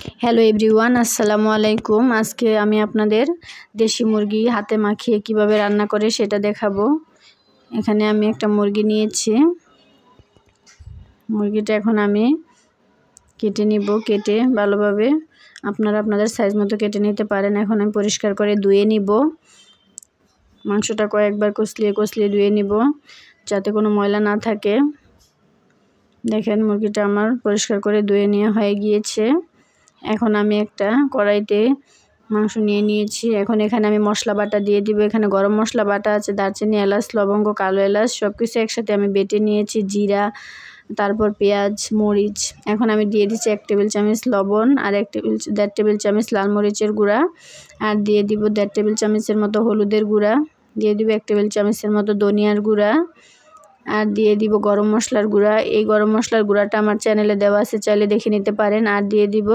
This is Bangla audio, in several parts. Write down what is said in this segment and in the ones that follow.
হ্যালো এভরিওয়ান, আসসালামু আলাইকুম। আজকে আমি আপনাদের দেশি মুরগি হাতে মাখিয়ে কিভাবে রান্না করে সেটা দেখাবো। এখানে আমি একটা মুরগি নিয়েছি। মুরগিটা এখন আমি কেটে নিব। কেটে ভালোভাবে আপনারা আপনাদের সাইজ মতো কেটে নিতে পারেন। এখন আমি পরিষ্কার করে ধুয়ে নিব। মাংসটা কয়েকবার কষলিয়ে ধুয়ে নিব যাতে কোনো ময়লা না থাকে। দেখেন মুরগিটা আমার পরিষ্কার করে ধুয়ে নেওয়া হয়ে গিয়েছে। এখন আমি একটা কড়াইতে মাংস নিয়ে নিয়েছি। এখন এখানে আমি মশলা বাটা দিয়ে দিব। এখানে গরম মশলা বাটা আছে, দারচিনি, এলাচ, লবঙ্গ, কালো এলাচ সব কিছু একসাথে আমি বেটে নিয়েছি। জিরা, তারপর পেঁয়াজ, মরিচ। এখন আমি দিয়ে দিচ্ছি 1 টেবিল চামচ লবণ আর 1.5 টেবিল চামচ লাল মরিচের গুঁড়া, আর দিয়ে দিব 1.5 টেবিল চামচের মতো হলুদের গুঁড়া, দিয়ে দিব 1 টেবিল চামচের মতো ধনিয়ার গুঁড়া, আর দিয়ে দিব গরম মশলার গুঁড়া। এই গরম মশলার গুঁড়াটা আমার চ্যানেলে দেওয়া আছে, চাইলে দেখে নিতে পারেন। আর দিয়ে দিব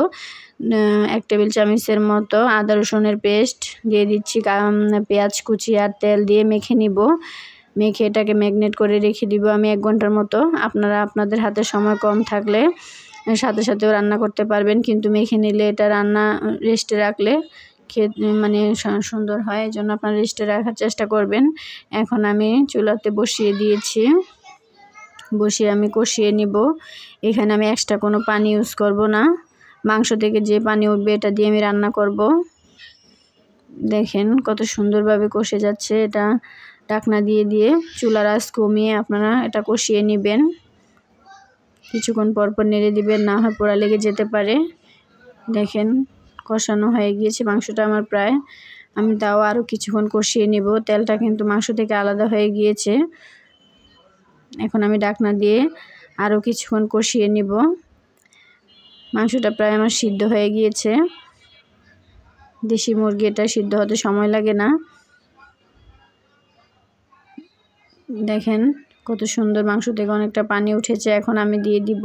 1 টেবিল চামচের মতো আদা রসুনের পেস্ট। দিয়ে দিচ্ছি পেঁয়াজ কুচি আর তেল দিয়ে মেখে নিব। মেখে এটাকে ম্যাগনেট করে রেখে দিব আমি 1 ঘন্টার মতো। আপনারা আপনাদের হাতে সময় কম থাকলে সাথে সাথেও রান্না করতে পারবেন, কিন্তু মেখে নিলে এটা রান্না রেস্টে রাখলে মানে সুন্দর হয়। এই জন্য আপনারা রেস্টে রাখার চেষ্টা করবেন। এখন আমি চুলাতে বসিয়ে দিয়েছি। বসিয়ে আমি কষিয়ে নিব। এখানে আমি এক্সট্রা কোনো পানি ইউজ করব না। মাংস থেকে যে পানি উঠবে এটা দিয়ে আমি রান্না করব। দেখেন কত সুন্দরভাবে কষে যাচ্ছে। এটা ঢাকনা দিয়ে চুলার আঁচ কমিয়ে আপনারা এটা কষিয়ে নেবেন। কিছুক্ষণ পরপর নেড়ে দিবেন, না হয় পোড়া লেগে যেতে পারে। দেখেন কষানো হয়ে গিয়েছে মাংসটা আমার প্রায়। আমি তাও আরও কিছুক্ষণ কষিয়ে নেব। তেলটা কিন্তু মাংস থেকে আলাদা হয়ে গিয়েছে। এখন আমি ঢাকনা দিয়ে আরও কিছুক্ষণ কষিয়ে নিব। মাংসটা প্রায় আমার সিদ্ধ হয়ে গিয়েছে। দেশি মুরগি, এটা সিদ্ধ হতে সময় লাগে না। দেখেন কত সুন্দর মাংস থেকে অনেকটা পানি উঠেছে। এখন আমি দিয়ে দিব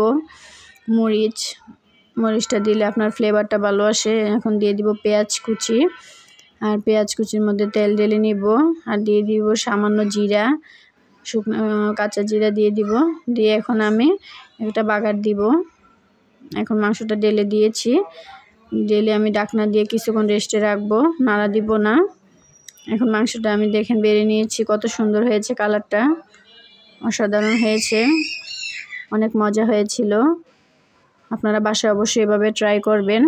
মরিচটা দিলে আপনার ফ্লেভারটা ভালো আসে। এখন দিয়ে দিব পেঁয়াজ কুচি, আর পেঁয়াজ কুচির মধ্যে তেল ঢেলে নিব। আর দিয়ে দিব সামান্য জিরা, শুকনো কাঁচা জিরা দিয়ে দিব। দিয়ে এখন আমি একটা বাগার দিব। এখন মাংসটা ঢেলে দিয়েছি। ঢেলে আমি ঢাকনা দিয়ে কিছুক্ষণ রেস্টে রাখবো, নাড়া দিব না। এখন মাংসটা আমি দেখেন বেড়ে নিয়েছি। কত সুন্দর হয়েছে, কালারটা অসাধারণ হয়েছে, অনেক মজা হয়েছিল। আপনারা বাসায় অবশ্যই এভাবে ট্রাই করবেন।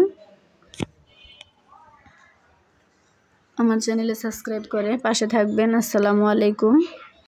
আমার চ্যানেলে সাবস্ক্রাইব করে পাশে থাকবেন। আসসালামু আলাইকুম।